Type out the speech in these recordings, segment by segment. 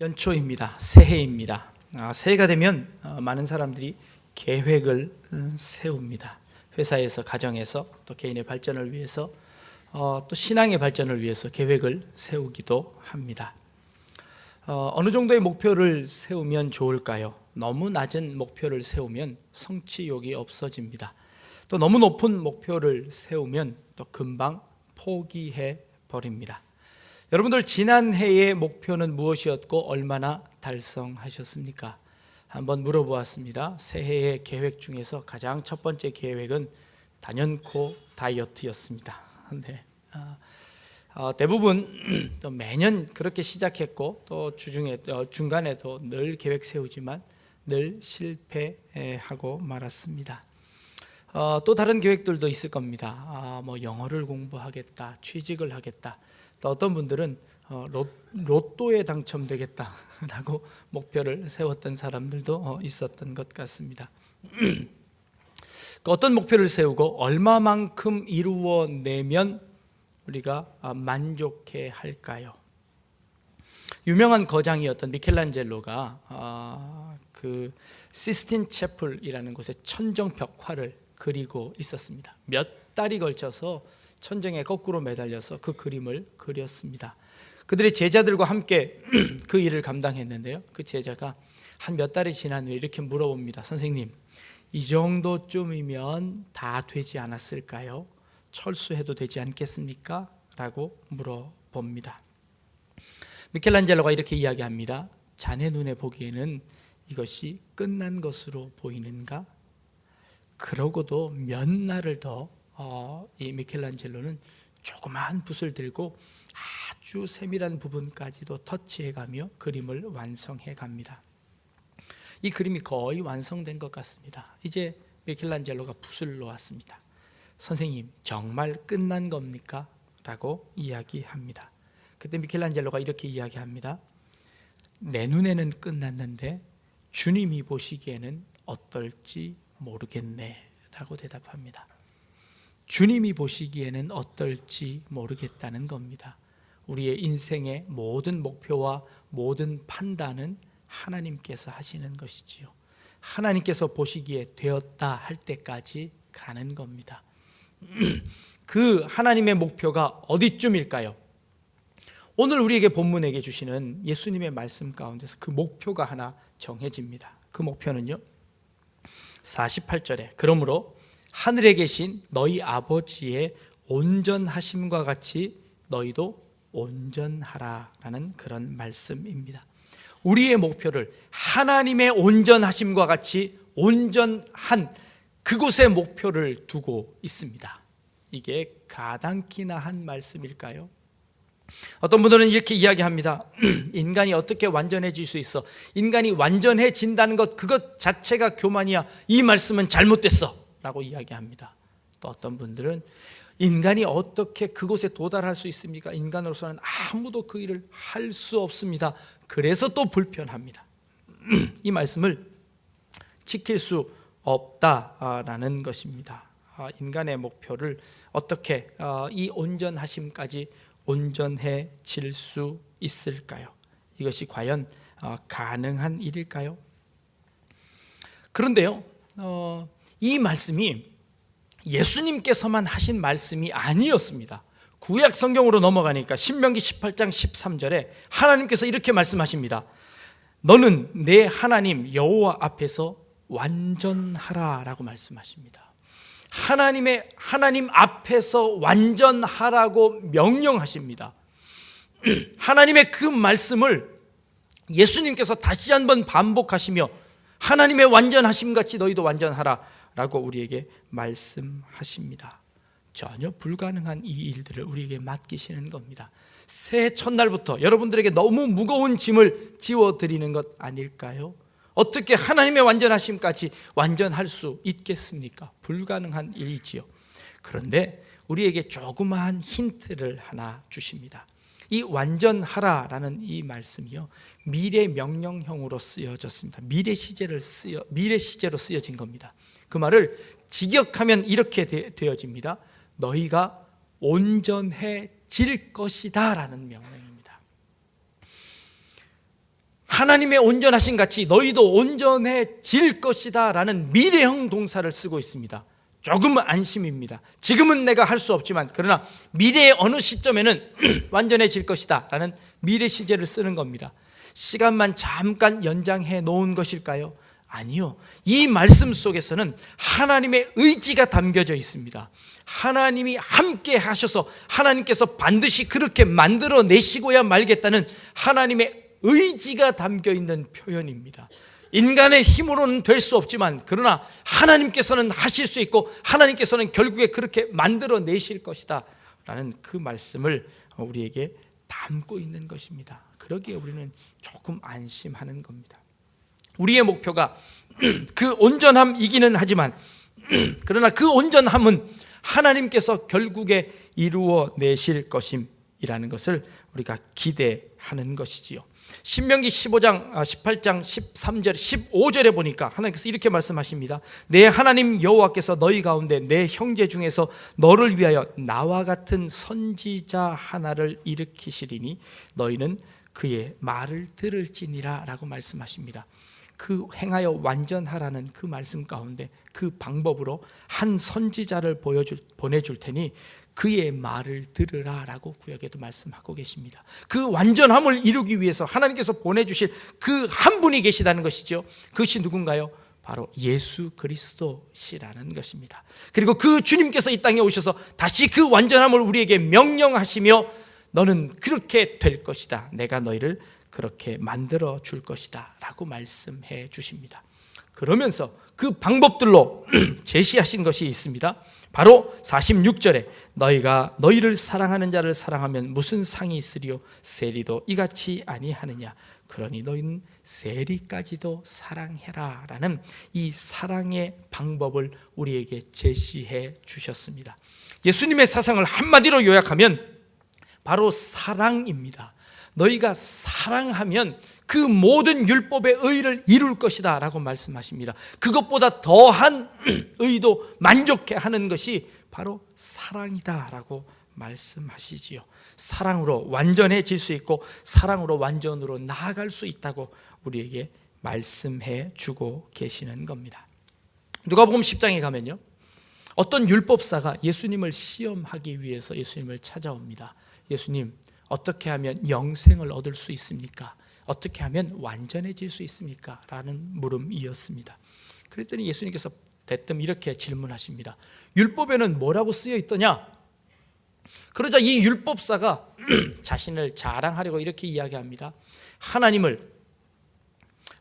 연초입니다. 새해입니다. 새해가 되면 많은 사람들이 계획을 세웁니다. 회사에서, 가정에서, 또 개인의 발전을 위해서, 또 신앙의 발전을 위해서 계획을 세우기도 합니다. 어느 정도의 목표를 세우면 좋을까요? 너무 낮은 목표를 세우면 성취욕이 없어집니다. 또 너무 높은 목표를 세우면 또 금방 포기해 버립니다. 여러분들 지난 해의 목표는 무엇이었고 얼마나 달성하셨습니까? 한번 물어보았습니다. 새해의 계획 중에서 가장 첫 번째 계획은 단연코 다이어트였습니다. 네. 대부분 또 매년 그렇게 시작했고 또 중간에도 늘 계획 세우지만 늘 실패하고 말았습니다. 또 다른 계획들도 있을 겁니다. 뭐 영어를 공부하겠다, 취직을 하겠다. 또 어떤 분들은 로또에 당첨되겠다라고 목표를 세웠던 사람들도 있었던 것 같습니다. 어떤 목표를 세우고 얼마만큼 이루어내면 우리가 만족해 할까요? 유명한 거장이었던 미켈란젤로가 그 시스틴 채플이라는 곳에 천정 벽화를 그리고 있었습니다. 몇 달이 걸쳐서 천정에 거꾸로 매달려서 그 그림을 그렸습니다. 그들의 제자들과 함께 그 일을 감당했는데요. 그 제자가 한 몇 달이 지난 후에 이렇게 물어봅니다. 선생님, 이 정도쯤이면 다 되지 않았을까요? 철수해도 되지 않겠습니까? 라고 물어봅니다. 미켈란젤로가 이렇게 이야기합니다. 자네 눈에 보기에는 이것이 끝난 것으로 보이는가? 그러고도 몇 날을 더 이 미켈란젤로는 조그마한 붓을 들고 아주 세밀한 부분까지도 터치해가며 그림을 완성해 갑니다. 이 그림이 거의 완성된 것 같습니다. 이제 미켈란젤로가 붓을 놓았습니다. 선생님, 정말 끝난 겁니까? 라고 이야기합니다. 그때 미켈란젤로가 이렇게 이야기합니다. 내 눈에는 끝났는데 주님이 보시기에는 어떨지 모르겠네 라고 대답합니다. 주님이 보시기에는 어떨지 모르겠다는 겁니다. 우리의 인생의 모든 목표와 모든 판단은 하나님께서 하시는 것이지요. 하나님께서 보시기에 되었다 할 때까지 가는 겁니다. 그 하나님의 목표가 어디쯤일까요? 오늘 우리에게 본문에게 주시는 예수님의 말씀 가운데서 그 목표가 하나 정해집니다. 그 목표는요, 48절에 그러므로 하늘에 계신 너희 아버지의 온전하심과 같이 너희도 온전하라 라는 그런 말씀입니다. 우리의 목표를 하나님의 온전하심과 같이 온전한 그곳에 목표를 두고 있습니다. 이게 가당키나 한 말씀일까요? 어떤 분들은 이렇게 이야기합니다. 인간이 어떻게 완전해질 수 있어? 인간이 완전해진다는 것, 그것 자체가 교만이야. 이 말씀은 잘못됐어 라고 이야기합니다. 또 어떤 분들은 인간이 어떻게 그곳에 도달할 수 있습니까? 인간으로서는 아무도 그 일을 할 수 없습니다. 그래서 또 불편합니다. 이 말씀을 지킬 수 없다라는 것입니다. 인간의 목표를 어떻게 이 온전하심까지 온전해질 수 있을까요? 이것이 과연 가능한 일일까요? 그런데요, 이 말씀이 예수님께서만 하신 말씀이 아니었습니다. 구약 성경으로 넘어가니까 신명기 18장 13절에 하나님께서 이렇게 말씀하십니다. 너는 내 하나님 여호와 앞에서 완전하라 라고 말씀하십니다. 하나님 앞에서 완전하라고 명령하십니다. 하나님의 그 말씀을 예수님께서 다시 한번 반복하시며 하나님의 완전하심 같이 너희도 완전하라 라고 우리에게 말씀하십니다. 전혀 불가능한 이 일들을 우리에게 맡기시는 겁니다. 새해 첫날부터 여러분들에게 너무 무거운 짐을 지워드리는 것 아닐까요? 어떻게 하나님의 완전하심까지 완전할 수 있겠습니까? 불가능한 일이지요. 그런데 우리에게 조그마한 힌트를 하나 주십니다. 이 완전하라라는 이 말씀이요, 미래 명령형으로 쓰여졌습니다. 미래 시제로 쓰여진 겁니다. 그 말을 직역하면 이렇게 되어집니다. 너희가 온전해질 것이다 라는 명령입니다. 하나님의 온전하신 같이 너희도 온전해질 것이다 라는 미래형 동사를 쓰고 있습니다. 조금 안심입니다. 지금은 내가 할 수 없지만 그러나 미래의 어느 시점에는 완전해질 것이다 라는 미래 시제를 쓰는 겁니다. 시간만 잠깐 연장해 놓은 것일까요? 아니요. 이 말씀 속에서는 하나님의 의지가 담겨져 있습니다. 하나님이 함께 하셔서 하나님께서 반드시 그렇게 만들어내시고야 말겠다는 하나님의 의지가 담겨 있는 표현입니다. 인간의 힘으로는 될 수 없지만 그러나 하나님께서는 하실 수 있고 하나님께서는 결국에 그렇게 만들어내실 것이다 라는 그 말씀을 우리에게 담고 있는 것입니다. 그러기에 우리는 조금 안심하는 겁니다. 우리의 목표가 그 온전함이기는 하지만 그러나 그 온전함은 하나님께서 결국에 이루어내실 것임이라는 것을 우리가 기대하는 것이지요. 신명기 18장 13절 15절에 보니까 하나님께서 이렇게 말씀하십니다. 내 하나님 여호와께서 너희 가운데 내 형제 중에서 너를 위하여 나와 같은 선지자 하나를 일으키시리니 너희는 그의 말을 들을지니라 라고 말씀하십니다. 그 행하여 완전하라는 그 말씀 가운데 그 방법으로 한 선지자를 보내줄 테니 그의 말을 들으라 라고 구약에도 말씀하고 계십니다. 그 완전함을 이루기 위해서 하나님께서 보내주실 그 한 분이 계시다는 것이죠. 그것이 누군가요? 바로 예수 그리스도시라는 것입니다. 그리고 그 주님께서 이 땅에 오셔서 다시 그 완전함을 우리에게 명령하시며 너는 그렇게 될 것이다, 내가 너희를 그렇게 만들어 줄 것이다 라고 말씀해 주십니다. 그러면서 그 방법들로 제시하신 것이 있습니다. 바로 46절에 너희가 너희를 사랑하는 자를 사랑하면 무슨 상이 있으리요? 세리도 이같이 아니하느냐? 그러니 너희는 세리까지도 사랑해라 라는 이 사랑의 방법을 우리에게 제시해 주셨습니다. 예수님의 사상을 한마디로 요약하면 바로 사랑입니다. 너희가 사랑하면 그 모든 율법의 의를 이룰 것이다 라고 말씀하십니다. 그것보다 더한 의도 만족해 하는 것이 바로 사랑이다 라고 말씀하시지요. 사랑으로 완전해질 수 있고 사랑으로 완전으로 나아갈 수 있다고 우리에게 말씀해 주고 계시는 겁니다. 누가복음 10장에 가면요, 어떤 율법사가 예수님을 시험하기 위해서 예수님을 찾아옵니다. 예수님, 어떻게 하면 영생을 얻을 수 있습니까? 어떻게 하면 완전해질 수 있습니까? 라는 물음이었습니다. 그랬더니 예수님께서 대뜸 이렇게 질문하십니다. 율법에는 뭐라고 쓰여 있더냐? 그러자 이 율법사가 자신을 자랑하려고 이렇게 이야기합니다. 하나님을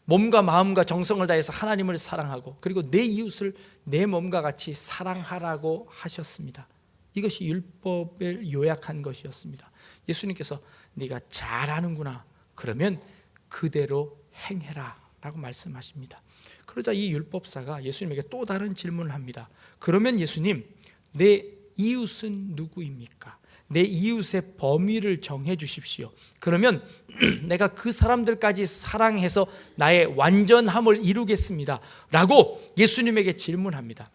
몸과 마음과 정성을 다해서 하나님을 사랑하고 그리고 내 이웃을 내 몸과 같이 사랑하라고 하셨습니다. 이것이 율법을 요약한 것이었습니다. 예수님께서 네가 잘하는구나, 그러면 그대로 행해라 라고 말씀하십니다. 그러자 이 율법사가 예수님에게 또 다른 질문을 합니다. 그러면 예수님, 내 이웃은 누구입니까? 내 이웃의 범위를 정해 주십시오. 그러면 내가 그 사람들까지 사랑해서 나의 완전함을 이루겠습니다 라고 예수님에게 질문합니다.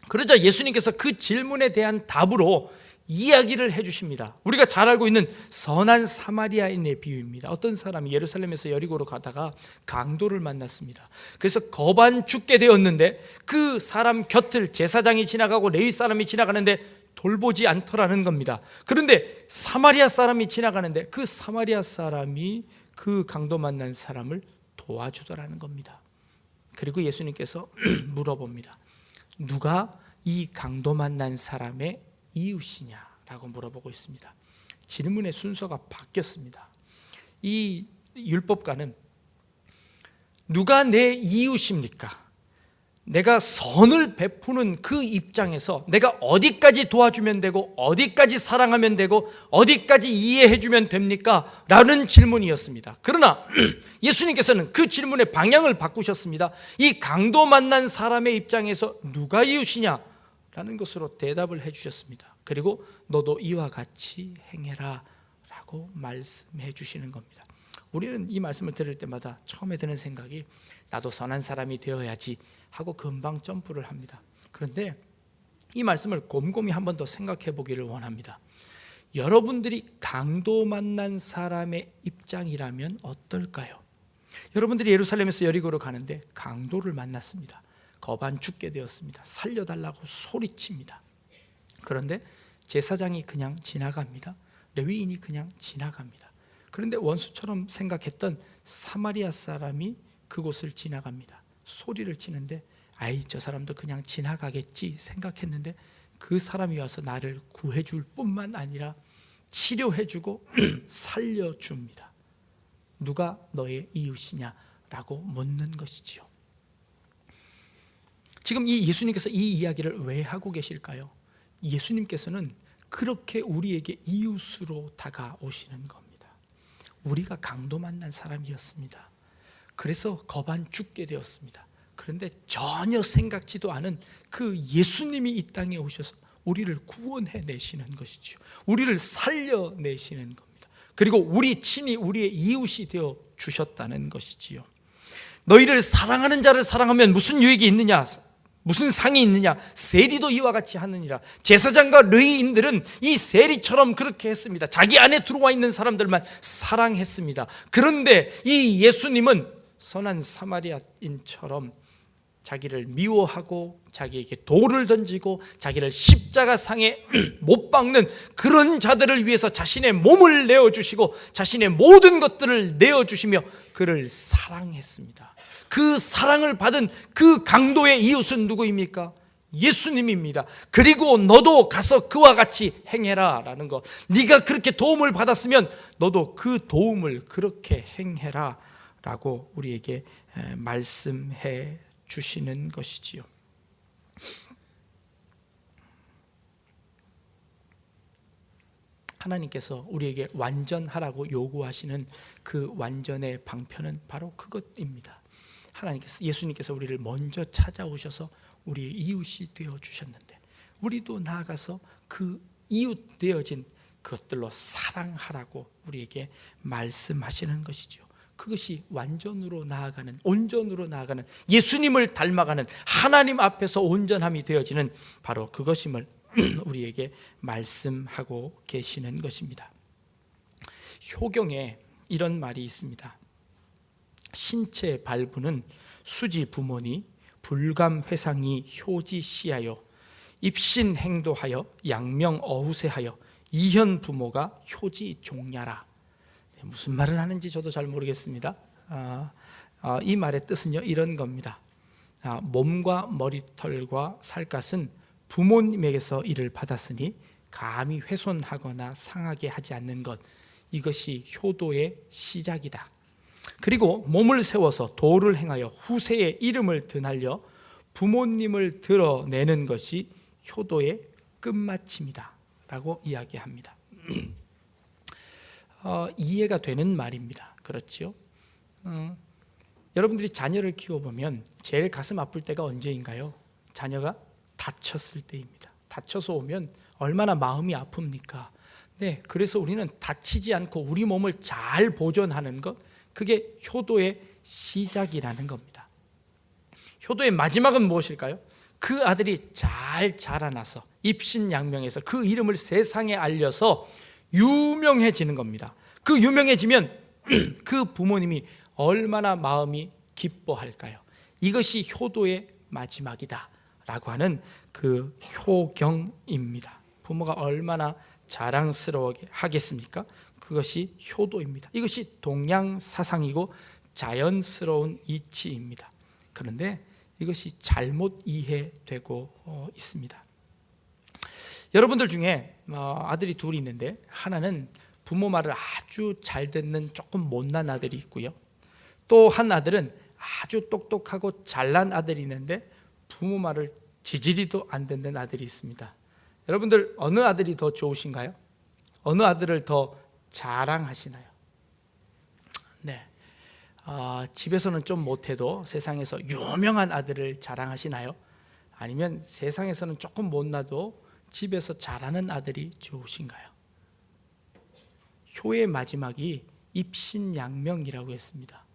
그러자 예수님께서 그 질문에 대한 답으로 이야기를 해주십니다. 우리가 잘 알고 있는 선한 사마리아인의 비유입니다. 어떤 사람이 예루살렘에서 여리고로 가다가 강도를 만났습니다. 그래서 거반 죽게 되었는데 그 사람 곁을 제사장이 지나가고 레위 사람이 지나가는데 돌보지 않더라는 겁니다. 그런데 사마리아 사람이 지나가는데 그 사마리아 사람이 그 강도 만난 사람을 도와주더라는 겁니다. 그리고 예수님께서 물어봅니다. 누가 이 강도 만난 사람의 이웃이냐라고 물어보고 있습니다. 질문의 순서가 바뀌었습니다. 이 율법가는 누가 내 이웃입니까? 내가 선을 베푸는 그 입장에서 내가 어디까지 도와주면 되고 어디까지 사랑하면 되고 어디까지 이해해 주면 됩니까? 라는 질문이었습니다. 그러나 예수님께서는 그 질문의 방향을 바꾸셨습니다. 이 강도 만난 사람의 입장에서 누가 이웃이냐? 라는 것으로 대답을 해 주셨습니다. 그리고 너도 이와 같이 행해라 라고 말씀해 주시는 겁니다. 우리는 이 말씀을 들을 때마다 처음에 드는 생각이 나도 선한 사람이 되어야지 하고 금방 점프를 합니다. 그런데 이 말씀을 곰곰이 한 번 더 생각해 보기를 원합니다. 여러분들이 강도 만난 사람의 입장이라면 어떨까요? 여러분들이 예루살렘에서 여리고로 가는데 강도를 만났습니다. 거반 죽게 되었습니다. 살려달라고 소리칩니다. 그런데 제사장이 그냥 지나갑니다. 레위인이 그냥 지나갑니다. 그런데 원수처럼 생각했던 사마리아 사람이 그곳을 지나갑니다. 소리를 치는데 아이, 저 사람도 그냥 지나가겠지 생각했는데 그 사람이 와서 나를 구해줄 뿐만 아니라 치료해주고 살려줍니다. 누가 너의 이웃이냐라고 묻는 것이지요. 지금 이 예수님께서 이 이야기를 왜 하고 계실까요? 예수님께서는 그렇게 우리에게 이웃으로 다가오시는 겁니다. 우리가 강도 만난 사람이었습니다. 그래서 거반 죽게 되었습니다. 그런데 전혀 생각지도 않은 그 예수님이 이 땅에 오셔서 우리를 구원해 내시는 것이지요. 우리를 살려내시는 겁니다. 그리고 우리 친히 우리의 이웃이 되어 주셨다는 것이지요. 너희를 사랑하는 자를 사랑하면 무슨 유익이 있느냐? 무슨 상이 있느냐? 세리도 이와 같이 하느니라. 제사장과 레위인들은 이 세리처럼 그렇게 했습니다. 자기 안에 들어와 있는 사람들만 사랑했습니다. 그런데 이 예수님은 선한 사마리아인처럼 자기를 미워하고 자기에게 돌을 던지고 자기를 십자가상에 못 박는 그런 자들을 위해서 자신의 몸을 내어주시고 자신의 모든 것들을 내어주시며 그를 사랑했습니다. 그 사랑을 받은 그 강도의 이웃은 누구입니까? 예수님입니다. 그리고 너도 가서 그와 같이 행해라 라는 것. 네가 그렇게 도움을 받았으면 너도 그 도움을 그렇게 행해라 라고 우리에게 말씀해 주시는 것이지요. 하나님께서 우리에게 완전하라고 요구하시는 그 완전의 방편은 바로 그것입니다. 하나님께서, 예수님께서 우리를 먼저 찾아오셔서 우리의 이웃이 되어 주셨는데 우리도 나아가서 그 이웃 되어진 그것들로 사랑하라고 우리에게 말씀하시는 것이죠. 그것이 완전으로 나아가는, 온전으로 나아가는, 예수님을 닮아가는 하나님 앞에서 온전함이 되어지는 바로 그것임을 우리에게 말씀하고 계시는 것입니다. 효경에 이런 말이 있습니다. 신체 발부는 수지 부모니 불감 회상이 효지 시하여 입신 행도하여 양명 어후세하여 이현 부모가 효지 종야라. 무슨 말을 하는지 저도 잘 모르겠습니다. 이 말의 뜻은요, 이런 겁니다. 몸과 머리털과 살갗은 부모님에게서 이를 받았으니 감히 훼손하거나 상하게 하지 않는 것, 이것이 효도의 시작이다. 그리고 몸을 세워서 도를 행하여 후세의 이름을 드날려 부모님을 드러내는 것이 효도의 끝마침이다 라고 이야기합니다. 이해가 되는 말입니다. 그렇죠? 여러분들이 자녀를 키워보면 제일 가슴 아플 때가 언제인가요? 자녀가 다쳤을 때입니다. 다쳐서 오면 얼마나 마음이 아픕니까? 네, 그래서 우리는 다치지 않고 우리 몸을 잘 보존하는 것, 그게 효도의 시작이라는 겁니다. 효도의 마지막은 무엇일까요? 그 아들이 잘 자라나서 입신양명해서 그 이름을 세상에 알려서 유명해지는 겁니다. 그 유명해지면 그 부모님이 얼마나 마음이 기뻐할까요? 이것이 효도의 마지막이다 라고 하는 그 효경입니다. 부모가 얼마나 자랑스러워하게 하겠습니까? 그것이 효도입니다. 이것이 동양사상이고 자연스러운 이치입니다. 그런데 이것이 잘못 이해되고 있습니다. 여러분들 중에 아들이 둘이 있는데 하나는 부모 말을 아주 잘 듣는 조금 못난 아들이 있고요. 또 한 아들은 아주 똑똑하고 잘난 아들이 있는데 부모 말을 지지리도 안 듣는 아들이 있습니다. 여러분들 어느 아들이 더 좋으신가요? 어느 아들을 더 자랑하시나요? 네, 집에서는 좀 못해도 세상에서 유명한 아들을 자랑하시나요? 아니면 세상에서는 조금 못나도 집에서 잘하는 아들이 좋으신가요? 효의 마지막이 입신양명이라고 했습니다.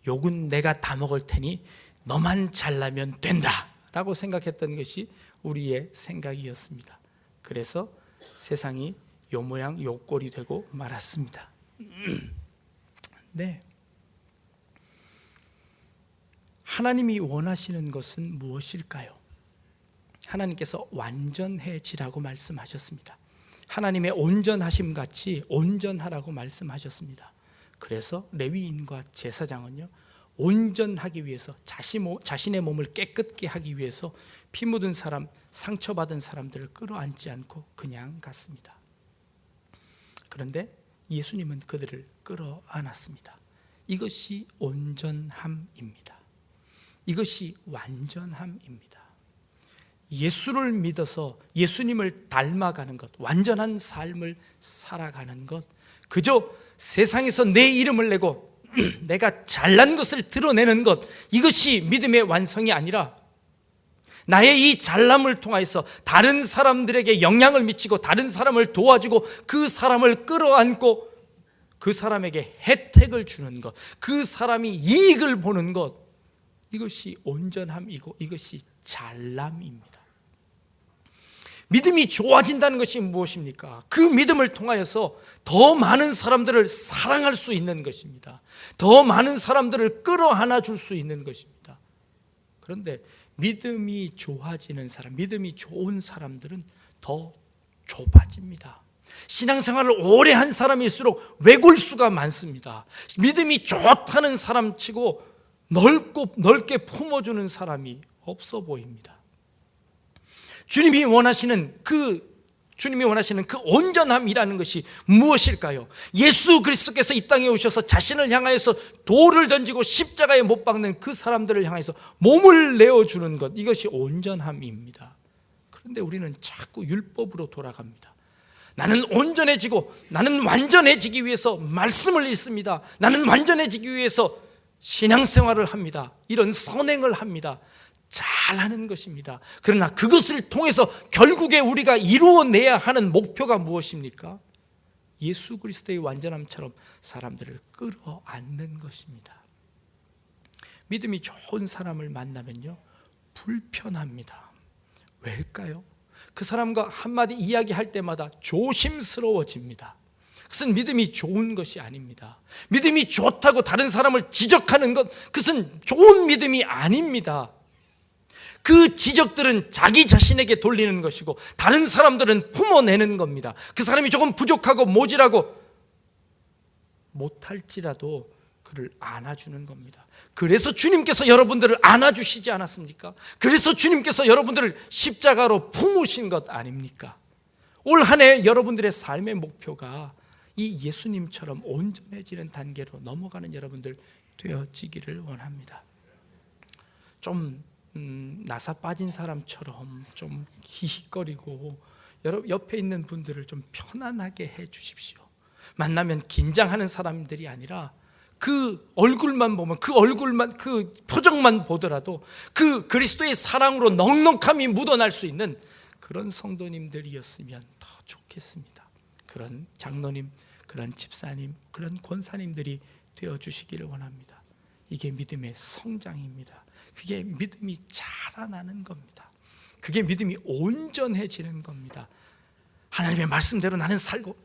욕은 내가 다 먹을 테니 너만 잘나면 된다 라고 생각했던 것이 우리의 생각이었습니다. 그래서 세상이 요 모양 요 꼴이 되고 말았습니다. 네, 하나님이 원하시는 것은 무엇일까요? 하나님께서 완전해지라고 말씀하셨습니다. 하나님의 온전하심 같이 온전하라고 말씀하셨습니다. 그래서 레위인과 제사장은요, 온전하기 위해서 자신의 몸을 깨끗게 하기 위해서 피 묻은 사람, 상처받은 사람들을 끌어안지 않고 그냥 갔습니다. 그런데 예수님은 그들을 끌어안았습니다. 이것이 온전함입니다. 이것이 완전함입니다. 예수를 믿어서 예수님을 닮아가는 것, 완전한 삶을 살아가는 것, 그저 세상에서 내 이름을 내고 내가 잘난 것을 드러내는 것, 이것이 믿음의 완성이 아니라 나의 이 잘남을 통하여서 다른 사람들에게 영향을 미치고 다른 사람을 도와주고 그 사람을 끌어안고 그 사람에게 혜택을 주는 것, 그 사람이 이익을 보는 것, 이것이 온전함이고 이것이 잘남입니다. 믿음이 좋아진다는 것이 무엇입니까? 그 믿음을 통하여서 더 많은 사람들을 사랑할 수 있는 것입니다. 더 많은 사람들을 끌어안아 줄 수 있는 것입니다. 그런데 믿음이 좋아지는 사람, 믿음이 좋은 사람들은 더 좁아집니다. 신앙생활을 오래 한 사람일수록 외골수가 많습니다. 믿음이 좋다는 사람치고 넓게 품어주는 사람이 없어 보입니다. 주님이 원하시는 그 온전함이라는 것이 무엇일까요? 예수 그리스도께서 이 땅에 오셔서 자신을 향하여서 돌을 던지고 십자가에 못 박는 그 사람들을 향해서 몸을 내어주는 것, 이것이 온전함입니다. 그런데 우리는 자꾸 율법으로 돌아갑니다. 나는 온전해지고 나는 완전해지기 위해서 말씀을 읽습니다. 나는 완전해지기 위해서 신앙생활을 합니다. 이런 선행을 합니다. 잘하는 것입니다. 그러나 그것을 통해서 결국에 우리가 이루어내야 하는 목표가 무엇입니까? 예수 그리스도의 완전함처럼 사람들을 끌어안는 것입니다. 믿음이 좋은 사람을 만나면요, 불편합니다. 왜일까요? 그 사람과 한마디 이야기할 때마다 조심스러워집니다. 그것은 믿음이 좋은 것이 아닙니다. 믿음이 좋다고 다른 사람을 지적하는 것, 그것은 좋은 믿음이 아닙니다. 그 지적들은 자기 자신에게 돌리는 것이고 다른 사람들은 품어내는 겁니다. 그 사람이 조금 부족하고 모질하고 못할지라도 그를 안아주는 겁니다. 그래서 주님께서 여러분들을 안아주시지 않았습니까? 그래서 주님께서 여러분들을 십자가로 품으신 것 아닙니까? 올 한 해 여러분들의 삶의 목표가 이 예수님처럼 온전해지는 단계로 넘어가는 여러분들 되어지기를 원합니다. 좀 나사 빠진 사람처럼 좀 히히거리고 옆에 있는 분들을 좀 편안하게 해 주십시오. 만나면 긴장하는 사람들이 아니라 그 얼굴만 보면 그 표정만 보더라도 그 그리스도의 사랑으로 넉넉함이 묻어날 수 있는 그런 성도님들이었으면 더 좋겠습니다. 그런 장로님, 그런 집사님, 그런 권사님들이 되어주시기를 원합니다. 이게 믿음의 성장입니다. 그게 믿음이 자라나는 겁니다. 그게 믿음이 온전해지는 겁니다. 하나님의 말씀대로 나는 살고,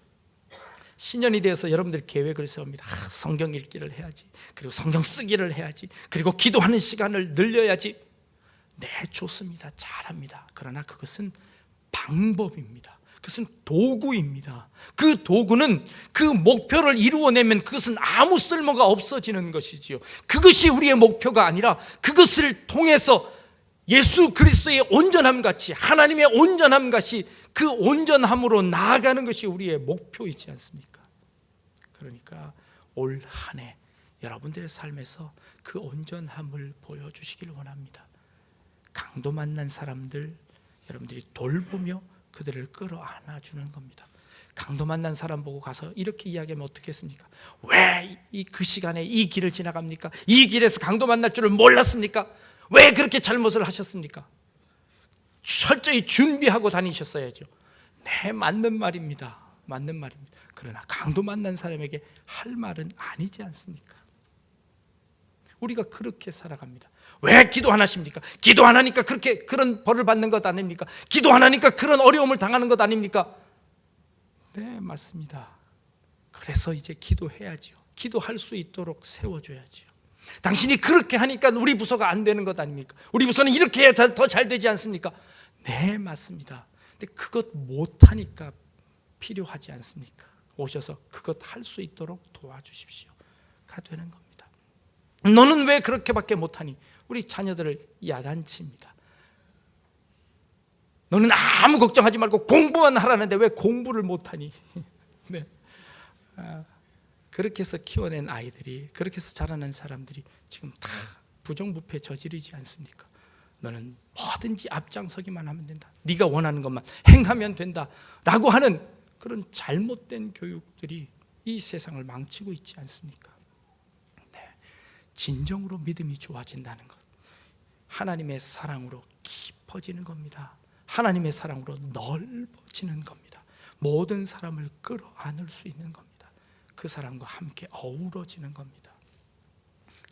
신년이 되어서 여러분들 계획을 세웁니다. 성경 읽기를 해야지, 그리고 성경 쓰기를 해야지, 그리고 기도하는 시간을 늘려야지. 네, 좋습니다. 잘합니다. 그러나 그것은 방법입니다. 그것은 도구입니다. 그 도구는 그 목표를 이루어내면 그것은 아무 쓸모가 없어지는 것이지요. 그것이 우리의 목표가 아니라 그것을 통해서 예수 그리스도의 온전함 같이, 하나님의 온전함 같이 그 온전함으로 나아가는 것이 우리의 목표이지 않습니까? 그러니까 올 한 해 여러분들의 삶에서 그 온전함을 보여주시기를 원합니다. 강도 만난 사람들 여러분들이 돌보며 그들을 끌어안아주는 겁니다. 강도 만난 사람 보고 가서 이렇게 이야기하면 어떻겠습니까? 왜 그 시간에 이 길을 지나갑니까? 이 길에서 강도 만날 줄을 몰랐습니까? 왜 그렇게 잘못을 하셨습니까? 철저히 준비하고 다니셨어야죠. 네, 맞는 말입니다. 맞는 말입니다. 그러나 강도 만난 사람에게 할 말은 아니지 않습니까? 우리가 그렇게 살아갑니다. 왜 기도 안 하십니까? 기도 안 하니까 그런 벌을 받는 것 아닙니까? 기도 안 하니까 그런 어려움을 당하는 것 아닙니까? 네, 맞습니다. 그래서 이제 기도해야지요. 기도할 수 있도록 세워줘야지요. 당신이 그렇게 하니까 우리 부서가 안 되는 것 아닙니까? 우리 부서는 이렇게 해야 더 잘 되지 않습니까? 네, 맞습니다. 근데 그것 못하니까 필요하지 않습니까? 오셔서 그것 할 수 있도록 도와주십시오가 되는 겁니다. 너는 왜 그렇게밖에 못하니? 우리 자녀들을 야단칩니다. 너는 아무 걱정하지 말고 공부만 하라는데 왜 공부를 못하니? 네. 그렇게 해서 키워낸 아이들이, 그렇게 해서 자라난 사람들이 지금 다 부정부패 저지르지 않습니까? 너는 뭐든지 앞장서기만 하면 된다, 네가 원하는 것만 행하면 된다 라고 하는 그런 잘못된 교육들이 이 세상을 망치고 있지 않습니까? 네. 진정으로 믿음이 좋아진다는 것, 하나님의 사랑으로 깊어지는 겁니다. 하나님의 사랑으로 넓어지는 겁니다. 모든 사람을 끌어안을 수 있는 겁니다. 그 사람과 함께 어우러지는 겁니다.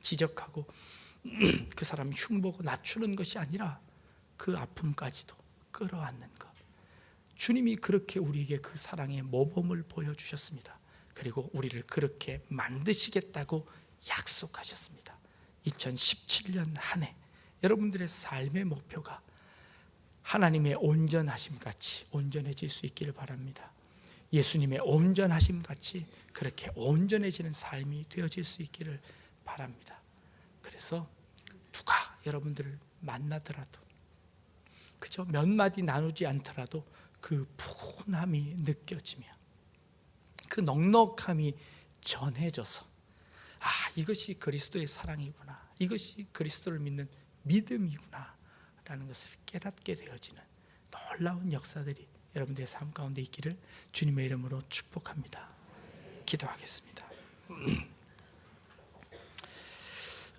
지적하고 그 사람 흉보고 낮추는 것이 아니라 그 아픔까지도 끌어안는 것. 주님이 그렇게 우리에게 그 사랑의 모범을 보여주셨습니다. 그리고 우리를 그렇게 만드시겠다고 약속하셨습니다. 2017년 한 해 여러분들의 삶의 목표가 하나님의 온전하심 같이 온전해질 수 있기를 바랍니다. 예수님의 온전하심 같이 그렇게 온전해지는 삶이 되어질 수 있기를 바랍니다. 그래서 누가 여러분들을 만나더라도, 그저 몇 마디 나누지 않더라도 그 푸근함이 느껴지며 그 넉넉함이 전해져서, 아, 이것이 그리스도의 사랑이구나, 이것이 그리스도를 믿는 믿음이구나 라는 것을 깨닫게 되어지는 놀라운 역사들이 여러분들의 삶 가운데 있기를 주님의 이름으로 축복합니다. 기도하겠습니다.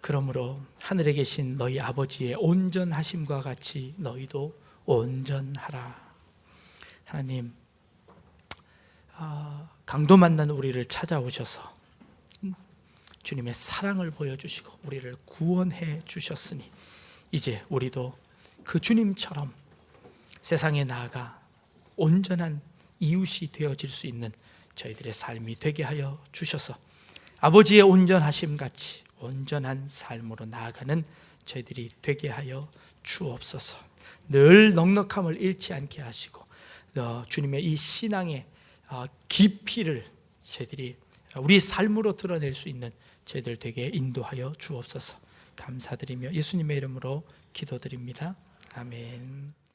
그러므로 하늘에 계신 너희 아버지의 온전하심과 같이 너희도 온전하라. 하나님, 강도 만난 우리를 찾아오셔서 주님의 사랑을 보여주시고 우리를 구원해 주셨으니 이제 우리도 그 주님처럼 세상에 나아가 온전한 이웃이 되어질 수 있는 저희들의 삶이 되게 하여 주셔서 아버지의 온전하심 같이 온전한 삶으로 나아가는 저희들이 되게 하여 주옵소서. 늘 넉넉함을 잃지 않게 하시고 주님의 이 신앙의 깊이를 저희들이 우리 삶으로 드러낼 수 있는 저희들 되게 인도하여 주옵소서. 감사드리며 예수님의 이름으로 기도드립니다. 아멘.